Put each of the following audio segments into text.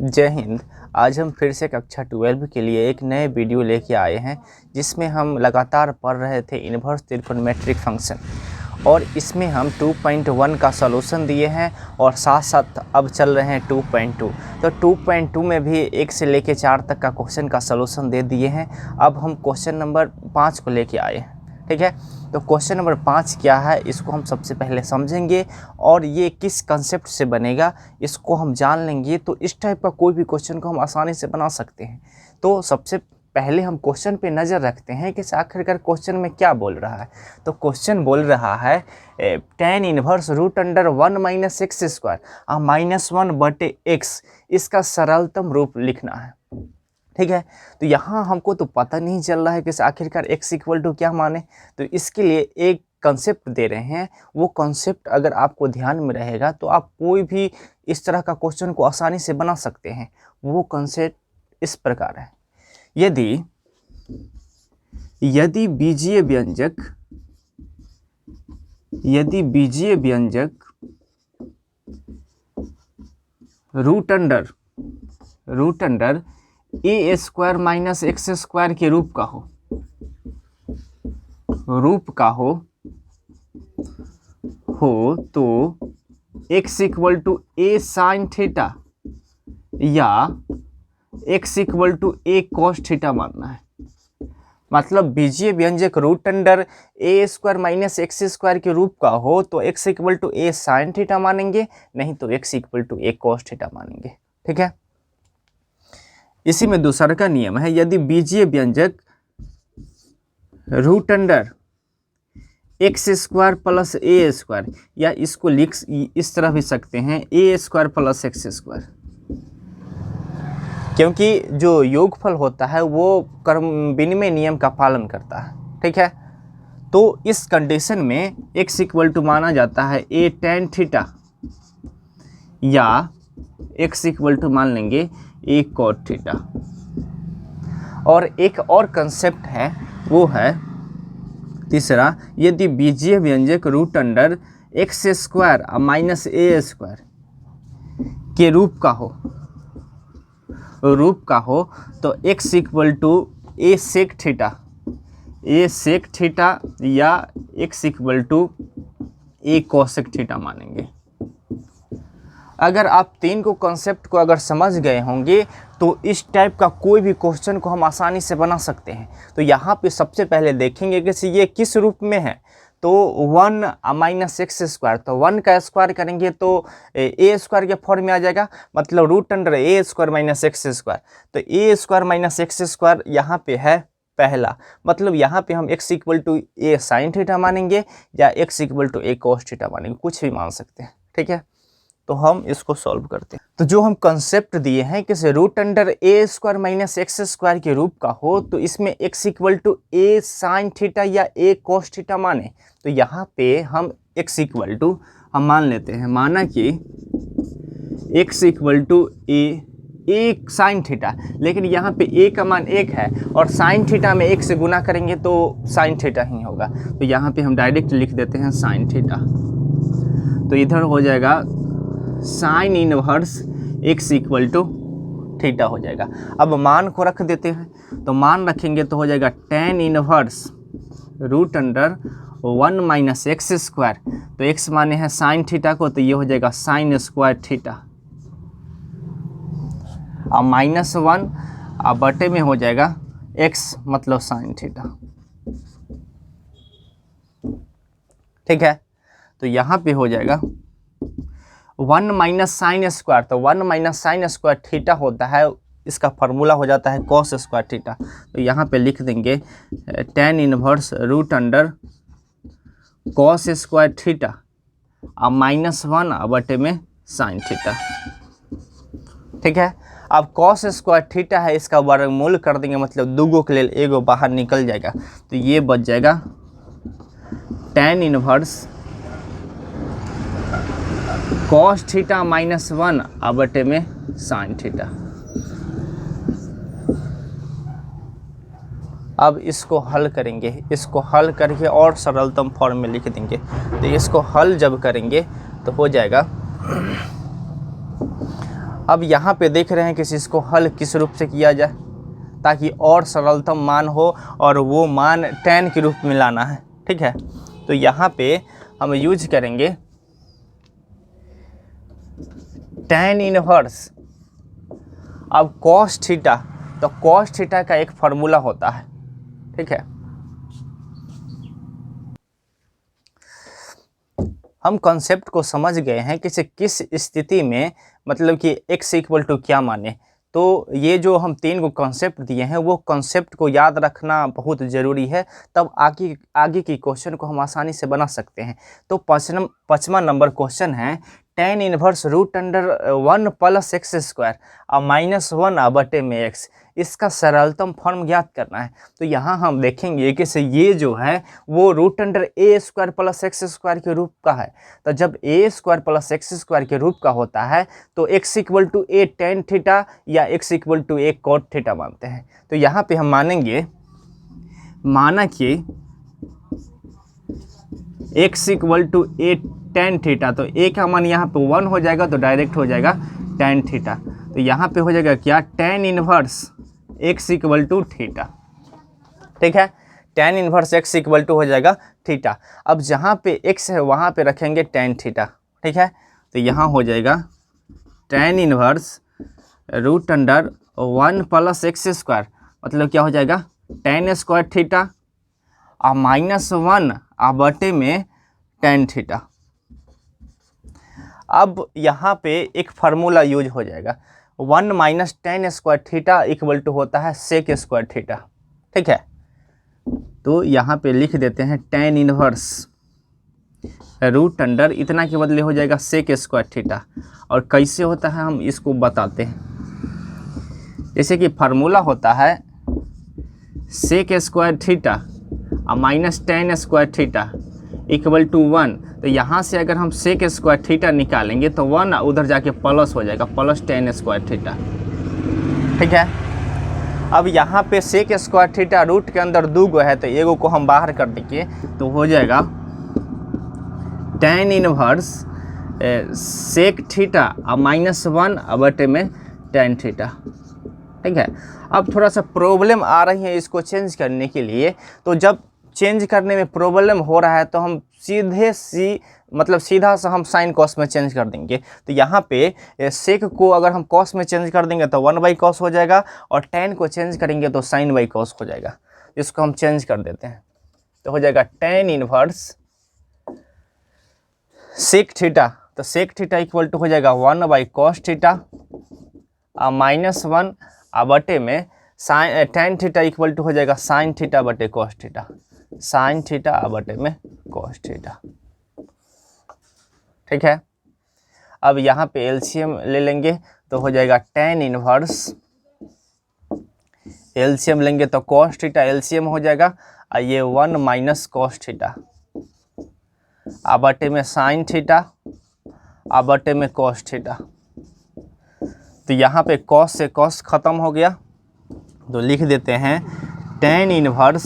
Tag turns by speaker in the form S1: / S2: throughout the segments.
S1: जय हिंद। आज हम फिर से कक्षा 12 के लिए एक नए वीडियो लेके आए हैं, जिसमें हम लगातार पढ़ रहे थे इन्वर्स त्रिकोणमितिक फंक्शन, और इसमें हम 2.1 का सॉल्यूशन दिए हैं और साथ साथ अब चल रहे हैं 2.2। तो 2.2 में भी 1 से लेके 4 तक का क्वेश्चन का सॉल्यूशन दे दिए हैं। अब हम क्वेश्चन नंबर 5 को लेके आए हैं। ठीक है, तो क्वेश्चन नंबर 5 क्या है, इसको हम सबसे पहले समझेंगे और ये किस कंसेप्ट से बनेगा इसको हम जान लेंगे। तो इस टाइप का कोई भी क्वेश्चन को हम आसानी से बना सकते हैं। तो सबसे पहले हम क्वेश्चन पे नज़र रखते हैं कि आखिरकार क्वेश्चन में क्या बोल रहा है। तो क्वेश्चन बोल रहा है tan inverse root under 1 minus x square -1/x, इसका सरलतम रूप लिखना है। ठीक है, तो यहाँ हमको तो पता नहीं चल रहा है कि आखिरकार x इक्वल टू क्या माने। तो इसके लिए एक कंसेप्ट दे रहे हैं, वो कंसेप्ट अगर आपको ध्यान में रहेगा तो आप कोई भी इस तरह का क्वेश्चन को आसानी से बना सकते हैं। वो कंसेप्ट इस प्रकार है, यदि बीजीय व्यंजक रूट अंडर ए स्क्वायर माइनस एक्स स्क्वायर के रूप का हो तो x equal to A sine theta या x equal to A cos theta मानना है। मतलब बीजीय व्यंजक रूट अंडर ए स्क्वायर माइनस एक्स स्क्वायर के रूप का हो तो x equal to A sine theta मानेंगे, नहीं तो x equal to A cos theta मानेंगे। ठीक है, इसी में दूसरा का नियम है, यदि बीजीय व्यंजक root under x square plus a square, या इसको लिख इस तरह भी सकते हैं a square plus x square, क्योंकि जो योगफल होता है वो कर्म विनिमय नियम का पालन करता है। ठीक है, तो इस कंडीशन में x इक्वल टू माना जाता है ए tan थीटा या x इक्वल टू मान लेंगे ए कॉट थीटा। और एक और कंसेप्ट है, वो है तीसरा, यदि बीजीय व्यंजक root under x square minus a square के रूप का हो तो x equal to a sec theta या x equal to a cosec theta मानेंगे। अगर आप तीन को कॉन्सेप्ट को अगर समझ गए होंगे तो इस टाइप का कोई भी क्वेश्चन को हम आसानी से बना सकते हैं। तो यहाँ पे सबसे पहले देखेंगे कि ये किस रूप में है। तो 1 माइनस एक्स स्क्वायर, तो 1 का स्क्वायर करेंगे तो ए स्क्वायर के फॉर्म में आ जाएगा, मतलब रूट अंडर ए स्क्वायर माइनस एक्स स्क्वायर। तो A square minus x square यहाँ पे है पहला, मतलब यहाँ पे हम x equal to A sine theta मानेंगे या x equal to A cos theta मानेंगे, कुछ भी मान सकते हैं। ठीक है, तो हम इसको सॉल्व करते हैं। तो जो हम कंसेप्ट दिए हैं कि रूट अंडर ए स्क्वायर माइनस एक्स स्क्वायर के रूप का हो तो इसमें x equal to A sine theta या ए कॉस थीटा माने। तो यहाँ पे हम x इक्वल टू हम मान लेते हैं, माना कि x equal to A sine theta, लेकिन यहाँ पे a का मान 1 है और साइन थीटा में 1 से गुना करेंगे तो साइन थीटा ही होगा। तो यहाँ पे हम डायरेक्ट लिख देते हैं साइन थीटा। तो इधर हो जाएगा sine inverse x equal to theta हो जाएगा। अब मान को रख देते हैं, तो मान रखेंगे तो हो जाएगा tan inverse root under 1 minus x square, तो x माने हैं साइन थीटा को, तो ये हो जाएगा साइन स्क्वायर थीटा। अब -1 अब बटे में हो जाएगा x मतलब साइन थीटा। ठीक है, तो यहाँ पे हो जाएगा 1 माइनस साइन स्क्वायर, तो 1 माइनस साइन स्क्वायर थीटा होता है, इसका फार्मूला हो जाता है कॉस स्क्वायर थीटा। तो यहाँ पे लिख देंगे tan inverse root under cos square theta अब -1 बटे में साइन थीटा। ठीक है, अब कॉस स्क्वायर थीटा है, इसका वर्गमूल कर देंगे, मतलब दूगो के लिए एगो बाहर निकल जाएगा, तो ये बच जाएगा tan इनवर्स कॉस थीटा -1 बटे में साइन थीटा। अब इसको हल करेंगे, इसको हल करके और सरलतम फॉर्म में लिख देंगे। तो इसको हल जब करेंगे तो हो जाएगा अब यहाँ पे देख रहे हैं कि इसको हल किस रूप से किया जाए ताकि और सरलतम मान हो और वो मान tan के रूप में लाना है। ठीक है, तो यहाँ पे हम यूज करेंगे tan इनवर्स। अब cos थीटा, तो cos थीटा का एक फार्मूला होता है। ठीक है, हम कॉन्सेप्ट को समझ गए हैं कि इसे किस स्थिति में मतलब कि x इक्वल टू क्या माने। तो ये जो हम 3 को कॉन्सेप्ट दिए हैं वो कॉन्सेप्ट को याद रखना बहुत ज़रूरी है, तब आगे की क्वेश्चन को हम आसानी से बना सकते हैं। तो 5वां नंबर क्वेश्चन है tan inverse root under 1 plus x square और -1/x, इसका सरलतम फॉर्म ज्ञात करना है। तो यहाँ हम देखेंगे कि ये जो है वो root under a square plus x square के रूप का है। तो जब a square plus x square के रूप का होता है तो x equal to a tan theta या x equal to a cot theta मानते हैं। तो यहाँ पे हम माना कि x equal to a tan theta, तो a का मान यहाँ पे 1 हो जाएगा तो डायरेक्ट हो जाएगा tan थीटा। तो यहाँ पे हो जाएगा क्या, tan inverse x equal to theta. ठीक है, tan inverse x equal to हो जाएगा थीटा। अब जहाँ पे x है वहाँ पे रखेंगे tan थीटा। ठीक है, तो यहाँ हो जाएगा tan inverse root under 1 plus x square, मतलब क्या हो जाएगा tan स्क्वायर थीटा और -1 में tan थीटा। अब यहाँ पे एक फार्मूला यूज हो जाएगा, 1 minus tan square theta equal to होता है सेक स्क्वायर थीटा। ठीक है, तो यहाँ पे लिख देते हैं tan इनवर्स रूट अंडर, इतना के बदले हो जाएगा सेक स्क्वायर थीटा। और कैसे होता है हम इसको बताते हैं। जैसे कि फार्मूला होता है सेक स्क्वायर थीटा और minus tan square theta equal to 1। तो यहाँ से अगर हम सेक स्क्वायर थीटा निकालेंगे तो 1 उधर जाके प्लस हो जाएगा, प्लस tan स्क्वायर थीटा। ठीक है, अब यहाँ पे सेक स्क्वायर थीटा रूट के अंदर 2 गो है तो एगो को हम बाहर कर देंगे तो हो जाएगा tan इनवर्स सेक थीटा और -1 में tan थीटा। ठीक है, अब थोड़ा सा प्रॉब्लम आ रही है इसको चेंज करने के लिए। तो जब चेंज करने में प्रॉब्लम हो रहा है तो हम सीधा सा हम साइन कॉस में चेंज कर देंगे। तो यहाँ पे सेक को अगर हम कॉस में चेंज कर देंगे तो 1/cos हो जाएगा और tan को चेंज करेंगे तो sin/cos हो जाएगा। इसको हम चेंज कर देते हैं तो हो जाएगा tan इनवर्स सेक थीटा, तो सेक थीटा इक्वल टू हो जाएगा 1/cos थीटा और -1 में tan थीटा इक्वल टू हो जाएगा sin थीटा बटे cos थीटा, sin थीटा बटे में cos थीटा। ठीक है, अब यहाँ पे एलसीएम ले लेंगे तो हो जाएगा tan इनवर्स, एलसीएम लेंगे तो cos थीटा एलसीएम हो जाएगा और ये 1 माइनस cos थीटा बटे में sin थीटा बटे में cos थीटा। तो यहाँ पे cos से cos खत्म हो गया तो लिख देते हैं tan inverse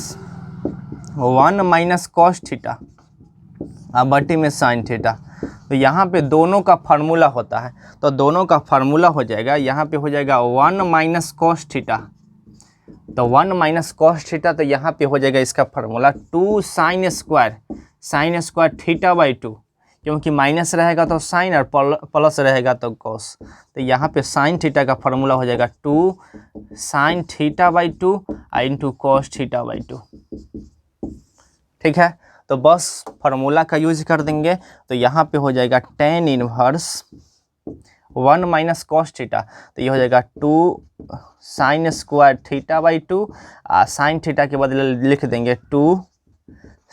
S1: 1 minus cos theta बटे में sin थीटा। तो यहाँ पे दोनों का फार्मूला होता है तो दोनों का फार्मूला हो जाएगा, यहाँ पे हो जाएगा 1 माइनस cos थीटा, तो 1 माइनस cos थीटा, तो यहाँ पे हो जाएगा इसका फार्मूला 2 sin स्क्वायर थीटा/2, क्योंकि माइनस रहेगा तो साइन और प्लस रहेगा तो cos। तो यहाँ पे sin थीटा का फार्मूला हो जाएगा 2 sin थीटा/2 इंटू cos थीटा/2। ठीक है, तो बस फार्मूला का यूज कर देंगे तो यहाँ पे हो जाएगा tan inverse 1 minus cos theta, तो ये हो जाएगा 2 sin स्क्वायर थीटा/2 sin थीटा के बदले लिख देंगे 2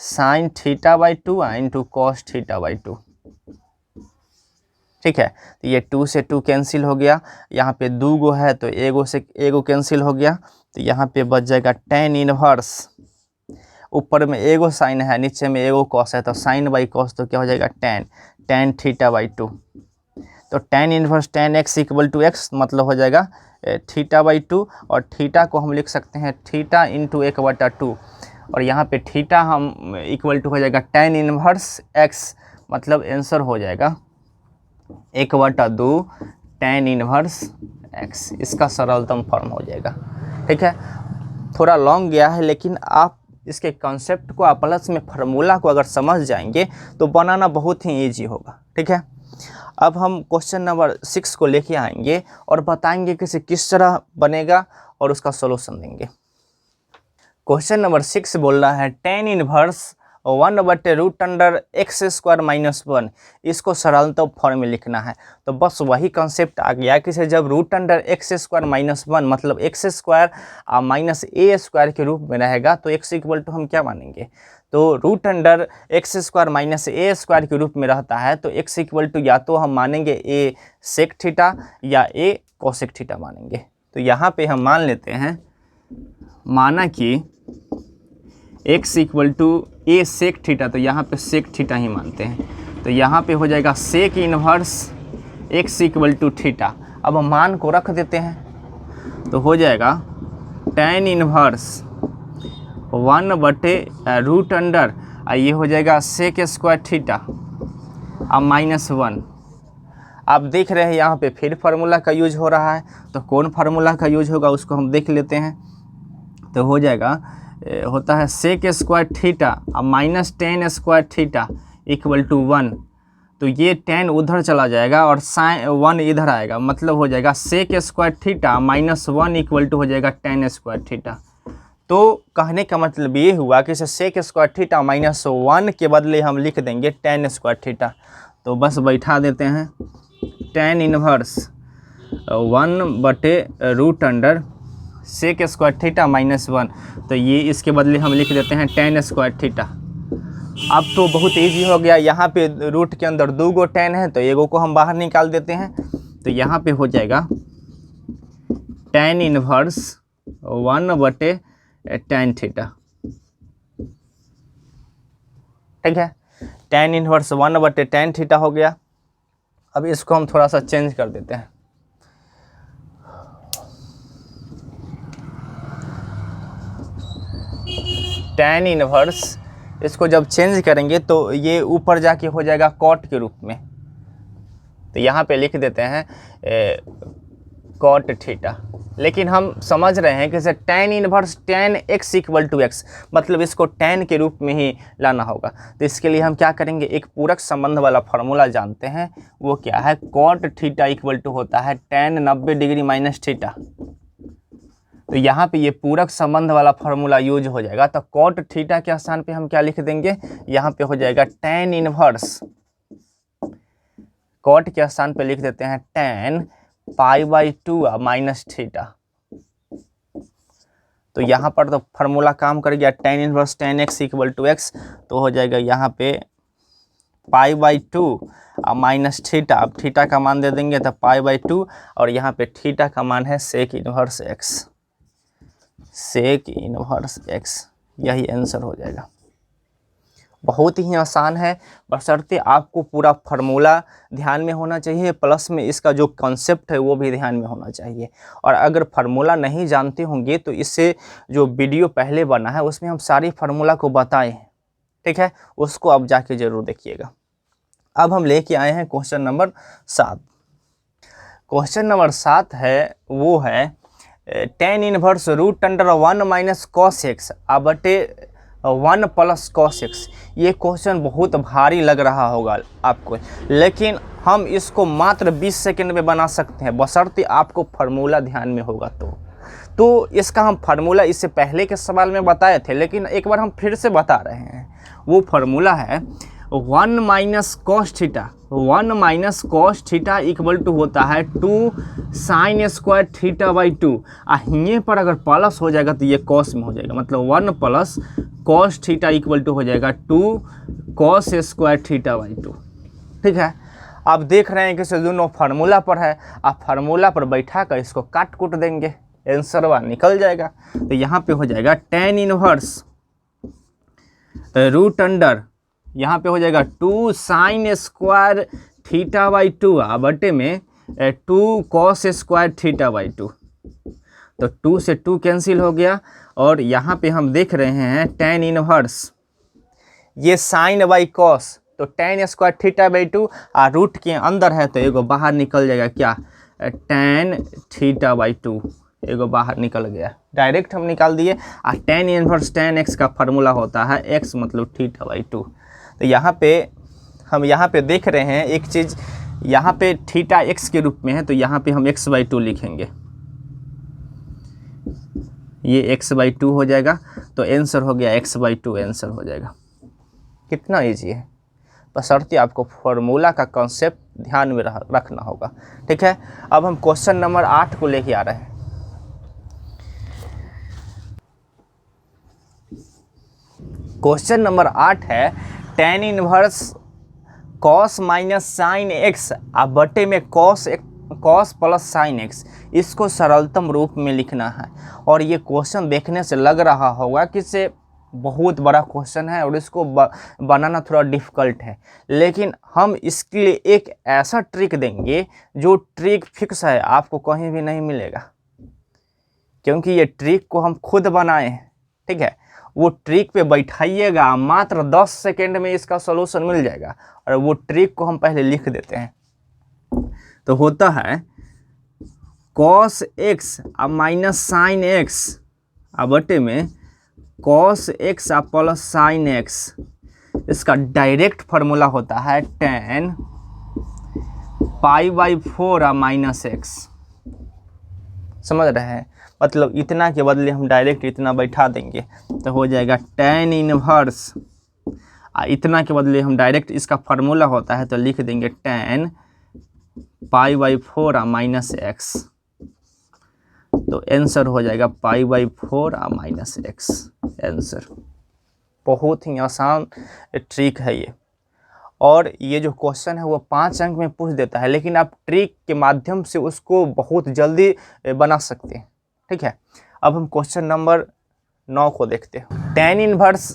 S1: sin थीटा/2 इंटू cos थीटा/2। ठीक है, तो ये 2 से 2 कैंसिल हो गया, यहाँ पे 2 गो है तो एगो से एगो कैंसिल हो गया, तो यहाँ पे बच जाएगा tan इनवर्स, ऊपर में एगो साइन है नीचे में एगो cos है तो sin/cos, तो क्या हो जाएगा tan थीटा/2। तो tan inverse tan x equal to x मतलब हो जाएगा थीटा/2 और थीटा को हम लिख सकते हैं थीटा इंटू 1/2 और यहाँ पे थीटा हम इक्वल टू हो जाएगा tan इनवर्स x, मतलब आंसर हो जाएगा 1/2 tan इनवर्स x, इसका सरलतम फॉर्म हो जाएगा। ठीक है, थोड़ा लॉन्ग गया है, लेकिन आप इसके कॉन्सेप्ट को, आप प्लस में फार्मूला को अगर समझ जाएंगे तो बनाना बहुत ही ईजी होगा। ठीक है, अब हम क्वेश्चन नंबर 6 को लेके आएंगे और बताएंगे कि इसे किस तरह बनेगा और उसका सॉल्यूशन देंगे। क्वेश्चन नंबर 6 बोल रहा है tan इनवर्स 1/√x² - 1, इसको सरलतम फॉर्म में लिखना है। तो बस वही कंसेप्ट आ गया कि जब √x² - 1 मतलब x² माइनस a² के रूप में रहेगा तो x इक्वल टू हम क्या मानेंगे, तो √x² माइनस a² के रूप में रहता है तो x इक्वल टू या तो हम मानेंगे a सेक थीटा या a कोसेक थीटा मानेंगे। तो यहाँ पे हम मान लेते हैं, माना कि x equal to a sec theta, तो यहाँ पे सेक थीटा ही मानते हैं। तो यहाँ पे हो जाएगा sec inverse x equal to theta. अब हम मान को रख देते हैं तो हो जाएगा tan इनवर्स 1/√, ये हो जाएगा सेक स्क्वायर थीटा अब -1। आप देख रहे हैं यहाँ पे फिर फार्मूला का यूज हो रहा है, तो कौन फार्मूला का यूज होगा उसको हम देख लेते हैं। तो हो जाएगा, होता है सेक स्क्वायर थीटा अब minus tan square theta equal to 1। तो ये tan उधर चला जाएगा और साइन 1 इधर आएगा, मतलब हो जाएगा sec square theta -1 equal to हो जाएगा tan स्क्वायर थीटा। तो कहने का मतलब ये हुआ कि इसे सेक स्क्वायर थीटा -1 के बदले हम लिख देंगे tan स्क्वायर थीटा। तो बस बैठा देते हैं tan inverse 1/√, sec square theta -1, तो ये इसके बदले हम लिख देते हैं tan स्क्वायर थीटा। अब तो बहुत इजी हो गया, यहाँ पे रूट के अंदर 2 गो tan है तो एगो को हम बाहर निकाल देते हैं। तो यहाँ पे हो जाएगा tan इनवर्स 1/tan थीटा। ठीक है, tan इनवर्स 1/tan थीटा हो गया। अब इसको हम थोड़ा सा चेंज कर देते हैं। tan इनवर्स, इसको जब चेंज करेंगे तो ये ऊपर जाके हो जाएगा कॉट के रूप में। तो यहाँ पे लिख देते हैं कॉट थीटा। लेकिन हम समझ रहे हैं कि जैसे tan inverse tan x equal to x, मतलब इसको tan के रूप में ही लाना होगा। तो इसके लिए हम क्या करेंगे, एक पूरक संबंध वाला फार्मूला जानते हैं, वो क्या है, कॉट थीटा इक्वल टू होता है tan 90 डिग्री माइनस थीटा। तो यहाँ पे ये पूरक संबंध वाला फार्मूला यूज हो जाएगा। तो कॉट थीटा के स्थान पे हम क्या लिख देंगे, यहाँ पे हो जाएगा tan इनवर्स, कॉट के स्थान पे लिख देते हैं tan π/2 माइनस थीटा। तो यहाँ पर तो फार्मूला काम कर गया, tan inverse tan x equal to x, तो हो जाएगा यहाँ पे π/2 माइनस थीटा। अब थीटा का मान दे देंगे तो π/2, और यहाँ पे थीटा का मान है sec inverse x, sec inverse x, यही आंसर हो जाएगा। बहुत ही आसान है, बशर्ते आपको पूरा फार्मूला ध्यान में होना चाहिए, प्लस में इसका जो कॉन्सेप्ट है वो भी ध्यान में होना चाहिए। और अगर फार्मूला नहीं जानते होंगे तो इससे जो वीडियो पहले बना है उसमें हम सारी फार्मूला को बताए हैं। ठीक है, उसको आप जाके ज़रूर देखिएगा। अब हम लेके आए हैं क्वेश्चन नंबर 7। क्वेश्चन नंबर 7 है, वो है tan inverse √1 - cos x 1 + cos x। ये क्वेश्चन बहुत भारी लग रहा होगा आपको, लेकिन हम इसको मात्र 20 सेकंड में बना सकते हैं, बशर्ते आपको फार्मूला ध्यान में होगा तो इसका हम फार्मूला इससे पहले के सवाल में बताए थे, लेकिन एक बार हम फिर से बता रहे हैं। वो फार्मूला है 1 - cos theta, 1 - cos theta equal to होता है 2 sin स्क्वायर थीटा/2। यहाँ पर अगर प्लस हो जाएगा तो ये कॉस में हो जाएगा, मतलब 1 + cos थीटा इक्वल टू हो जाएगा 2 cos स्क्वायर थीटा/2। ठीक है, आप देख रहे हैं कि दोनों फार्मूला पर है, आप फार्मूला पर बैठा कर इसको काट कूट देंगे, आंसर वह निकल जाएगा। तो यहाँ पे हो जाएगा tan इनवर्स √, यहाँ पे हो जाएगा 2 sin स्क्वायर थीटा/2 बटे में 2 cos स्क्वायर थीटा/2। तो 2 से 2 कैंसिल हो गया, और यहाँ पे हम देख रहे हैं tan इनवर्स, ये sin/cos, तो tan स्क्वायर थीटा/2 रूट के अंदर है तो एगो बाहर निकल जाएगा, क्या tan थीटा बाई 2 एगो बाहर निकल गया, डायरेक्ट हम निकाल दिए। और tan इनवर्स tan x का फार्मूला होता है x मतलब थीटा बाई 2। तो यहाँ पे हम यहाँ पे देख रहे हैं एक चीज़, यहाँ पे थीटा x के रूप में है, तो यहाँ पे हम x बाई 2 लिखेंगे, ये x बाई 2 हो जाएगा। तो आंसर हो गया x बाई 2 आंसर हो जाएगा। कितना ईजी है, बशर्ते आपको फॉर्मूला का कॉन्सेप्ट ध्यान में रखना होगा। ठीक है, अब हम क्वेश्चन नंबर 8 को लेके आ रहे हैं। क्वेश्चन नंबर 8 है tan inverse cos minus sine x आ बटे में cos प्लस साइन एक्स, इसको सरलतम रूप में लिखना है। और ये क्वेश्चन देखने से लग रहा होगा कि से बहुत बड़ा क्वेश्चन है और इसको बनाना थोड़ा डिफ़िकल्ट है, लेकिन हम इसके लिए एक ऐसा ट्रिक देंगे जो ट्रिक फिक्स है, आपको कहीं भी नहीं मिलेगा, क्योंकि ये ट्रिक को हम खुद बनाए हैं। ठीक है, वो ट्रिक पे बैठाइएगा, मात्र 10 सेकेंड में इसका सॉल्यूशन मिल जाएगा। और वो ट्रिक को हम पहले लिख देते हैं। तो होता है cos x अब माइनस साइन एक्स अब बटे में cos x अब प्लस साइन एक्स, इसका डायरेक्ट फार्मूला होता है tan पाई बाई 4 अब माइनस एक्स। समझ रहे हैं, मतलब इतना के बदले हम डायरेक्ट इतना बैठा देंगे तो हो जाएगा tan इनवर्स, इतना के बदले हम डायरेक्ट इसका फार्मूला होता है तो लिख देंगे tan pi by 4 minus x. तो आंसर हो जाएगा pi by 4 minus x answer. बहुत ही आसान ट्रिक है ये, और ये जो क्वेश्चन है वो 5 अंक में पूछ देता है, लेकिन आप ट्रिक के माध्यम से उसको बहुत जल्दी बना सकते हैं। ठीक है, अब हम क्वेश्चन नंबर 9 को देखते हैं। tan इनवर्स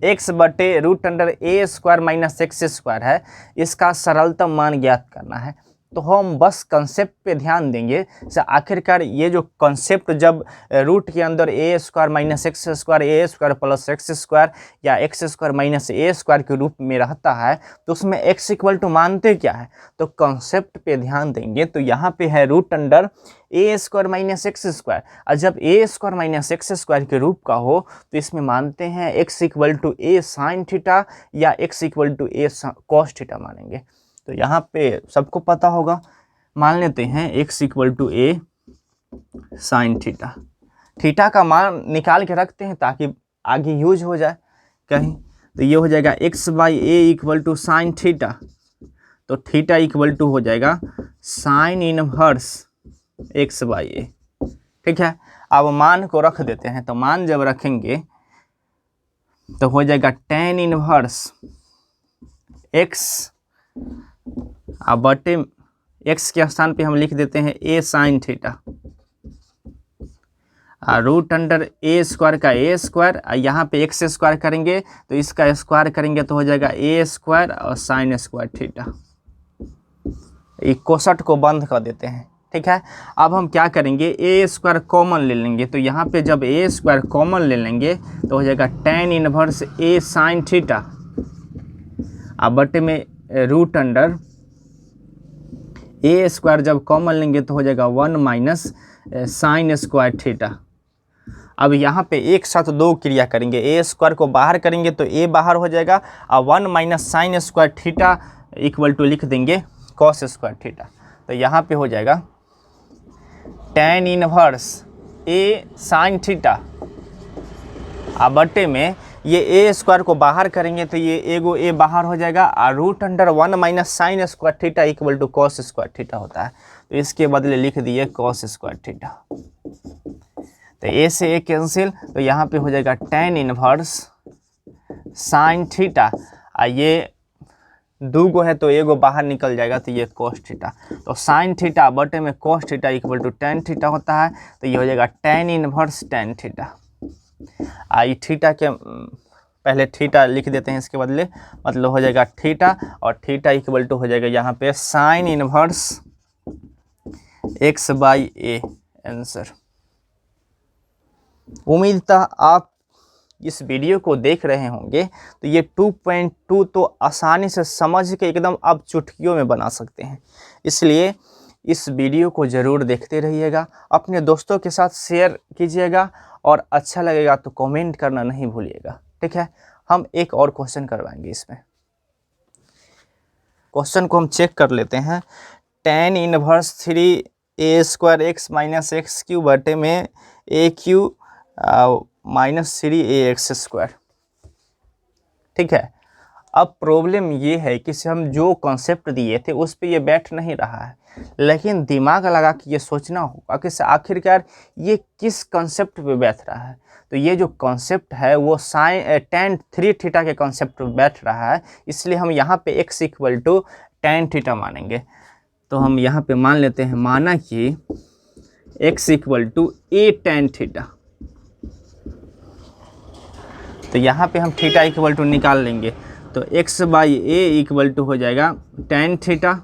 S1: x बटे रूट अंडर ए स्क्वायर माइनस एक्स स्क्वायर है, इसका सरलतम मान ज्ञात करना है। तो हम बस कंसेप्ट पे ध्यान देंगे। आखिरकार ये जो कंसेप्ट जब रूट के अंदर ए स्क्वायर माइनस एक्स स्क्वायर, ए स्क्वायर प्लस एक्स स्क्वायर या x square minus a square के रूप में रहता है, तो उसमें एक्स इक्वल टू मानते क्या है, तो कंसेप्ट पे ध्यान देंगे। तो यहाँ पे है रूट अंडर ए स्क्वायर माइनस एक्स स्क्वायर, और जब a square minus x square के रूप का हो तो इसमें मानते हैं x equal to A sine theta या x equal to A cos theta मानेंगे। तो यहाँ पे सबको पता होगा, मान लेते हैं x equal to A sine theta. Theta का मान निकाल के रखते हैं ताकि आगे यूज हो जाए कहीं। तो ये हो जाएगा x by A equal to sine theta, तो थीटा इक्वल टू हो जाएगा sine inverse x by A. ठीक है, अब मान को रख देते हैं। तो मान जब रखेंगे तो हो जाएगा tan इनवर्स x अब बटे x के स्थान पे हम लिख देते हैं a sine theta, root under A square का ए स्क्वायर, यहाँ पे एक्स स्क्वायर करेंगे तो इसका स्क्वायर करेंगे तो हो जाएगा ए स्क्वायर और साइन स्क्वायर थीटा। कोसट को बंद कर देते हैं। ठीक है, अब हम क्या करेंगे, ए स्क्वायर कॉमन ले लेंगे। तो यहाँ पे जब ए स्क्वायर कॉमन ले लेंगे तो हो जाएगा tan इनवर्स ए साइन थीटा अब बटे में रूट अंडर ए स्क्वायर जब कॉमन लेंगे तो हो जाएगा 1 माइनस साइन स्क्वायर थीटा। अब यहाँ पे एक साथ दो क्रिया करेंगे, ए स्क्वायर को बाहर करेंगे तो ए बाहर हो जाएगा, और 1 minus sine square theta equal to लिख देंगे कॉस स्क्वायर थीटा। तो यहाँ पे हो जाएगा tan इनवर्स ए साइन थीटा अब बटे में ये ए स्क्वायर को बाहर करेंगे तो ये एगो ए बाहर हो जाएगा, और root under 1 minus sine square theta equal to cos square theta होता है। तो इसके बदले लिख दिए कॉस स्क्वायर थीटा। तो ए से ए कैंसिल, तो यहाँ पे हो जाएगा tan इनवर्स साइन थीटा, ये दो गो है तो एगो बाहर निकल जाएगा तो ये कॉस थीटा। तो साइन थीटा बटे में cos theta equal to tan theta होता है। तो ये हो जाएगा tan inverse tan theta. I theta के पहले थीटा लिख देते हैं इसके बदले, मतलब हो जाएगा थीटा, और थीटा इक्वल टू हो जाएगा यहाँ पे sign inverse x by A answer. उम्मीद था आप इस वीडियो को देख रहे होंगे। तो ये 2.2 तो आसानी से समझ के एकदम आप चुटकियों में बना सकते हैं, इसलिए इस वीडियो को ज़रूर देखते रहिएगा, अपने दोस्तों के साथ शेयर कीजिएगा और अच्छा लगेगा तो कमेंट करना नहीं भूलिएगा। ठीक है, हम एक और क्वेश्चन करवाएंगे। इसमें क्वेश्चन को हम चेक कर लेते हैं। tan inverse 3a² x minus x Q बटे में a³ माइनस 3ax²। ठीक है, अब प्रॉब्लम ये है कि हम जो कॉन्सेप्ट दिए थे उस पे ये बैठ नहीं रहा है, लेकिन दिमाग लगा के ये सोचना होगा कि आखिरकार ये किस कॉन्सेप्ट पे बैठ रहा है। तो ये जो कॉन्सेप्ट है वो tan 3θ के कॉन्सेप्ट पे बैठ रहा है, इसलिए हम यहाँ पे x = tan θ मानेंगे। तो हम यहाँ पे मान लेते हैं, माना कि x = a tan θ। तो यहाँ पे हम θ निकाल लेंगे, तो x/a हो जाएगा tan θ,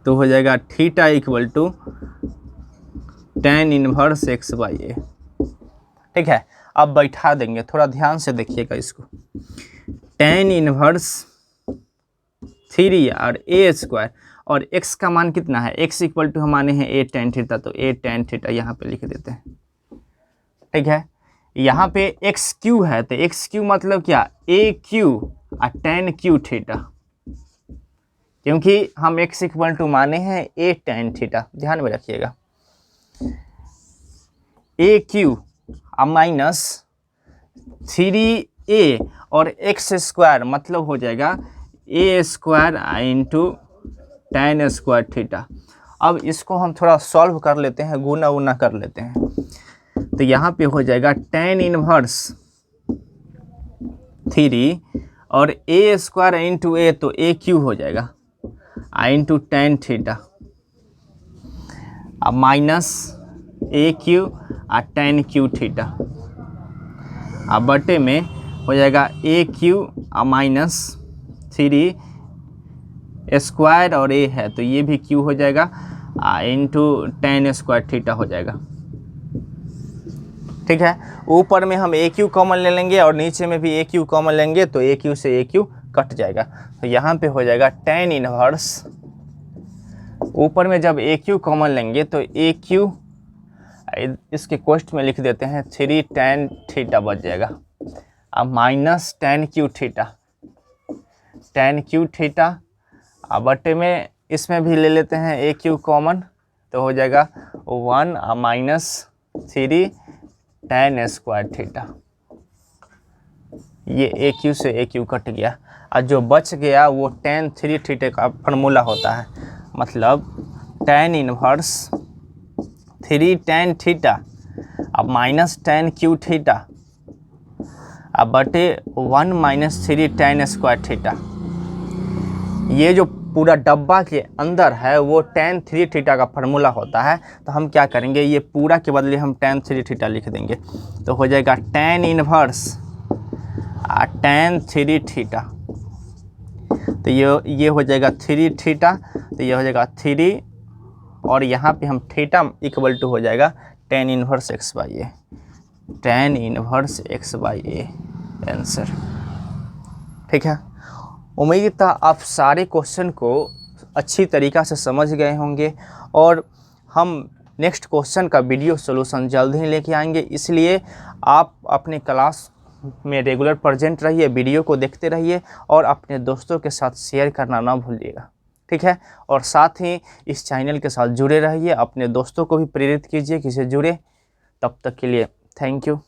S1: तो हो जाएगा θ tan इनवर्स x/a। ठीक है, अब बैठा देंगे, थोड़ा ध्यान से देखिएगा इसको। tan इनवर्स 3 और a² और x का मान कितना है, x = हम माने हैं a tan θ, तो a tan θ यहाँ पे लिख देते हैं। ठीक है, यहाँ पे x³ है, तो x³ मतलब क्या, a³ और tan q θ, क्योंकि हम x = माने हैं a tan θ। ध्यान में रखिएगा, a³ माइनस 3a और x² मतलब हो जाएगा a² × tan² θ। अब इसको हम थोड़ा सॉल्व कर लेते हैं, गुना उना कर लेते हैं। तो यहाँ पे हो जाएगा tan इनवर्स 3 और a² × a, तो a³ हो जाएगा × tan θ, अब माइनस a³ और tan q θ, अब बटे में हो जाएगा a³ और माइनस 3 स्क्वायर और a है तो ये भी q हो जाएगा × tan² θ हो जाएगा। ठीक है, ऊपर में हम a³ कॉमन ले लेंगे और नीचे में भी a³ कॉमन लेंगे, तो a³ से a³ कट जाएगा। तो यहाँ पे हो जाएगा tan इनवर्स, ऊपर में जब a³ कॉमन लेंगे तो a³ इसके क्वेश्चन में लिख देते हैं 3 tan θ बच जाएगा, अब माइनस tan q θ, अब बटे में इसमें भी ले लेते हैं a³ कॉमन, तो हो जाएगा 1 माइनस 3 tan² θ। ये a³ से a³ कट गया और जो बच गया वो tan 3θ का फार्मूला होता है, मतलब tan इनवर्स 3 tan θ अब माइनस tan q θ अब बटे 1 माइनस 3 tan² θ। ये जो पूरा डब्बा के अंदर है वो tan 3θ का फार्मूला होता है। तो हम क्या करेंगे, ये पूरा के बदले हम tan 3θ लिख देंगे, तो हो जाएगा tan इनवर्स tan 3θ, तो ये हो जाएगा 3θ, तो ये हो जाएगा 3 और यहाँ पे हम θ = हो जाएगा tan inverse x/a, tan inverse x/a answer. ठीक है, उम्मीद था आप सारे क्वेश्चन को अच्छी तरीक़ा से समझ गए होंगे और हम नेक्स्ट क्वेश्चन का वीडियो सॉल्यूशन जल्द ही लेके आएंगे, इसलिए आप अपने क्लास में रेगुलर प्रेजेंट रहिए, वीडियो को देखते रहिए और अपने दोस्तों के साथ शेयर करना ना भूलिएगा। ठीक है, और साथ ही इस चैनल के साथ जुड़े रहिए, अपने दोस्तों को भी प्रेरित कीजिए कि से जुड़े। तब तक के लिए थैंक यू।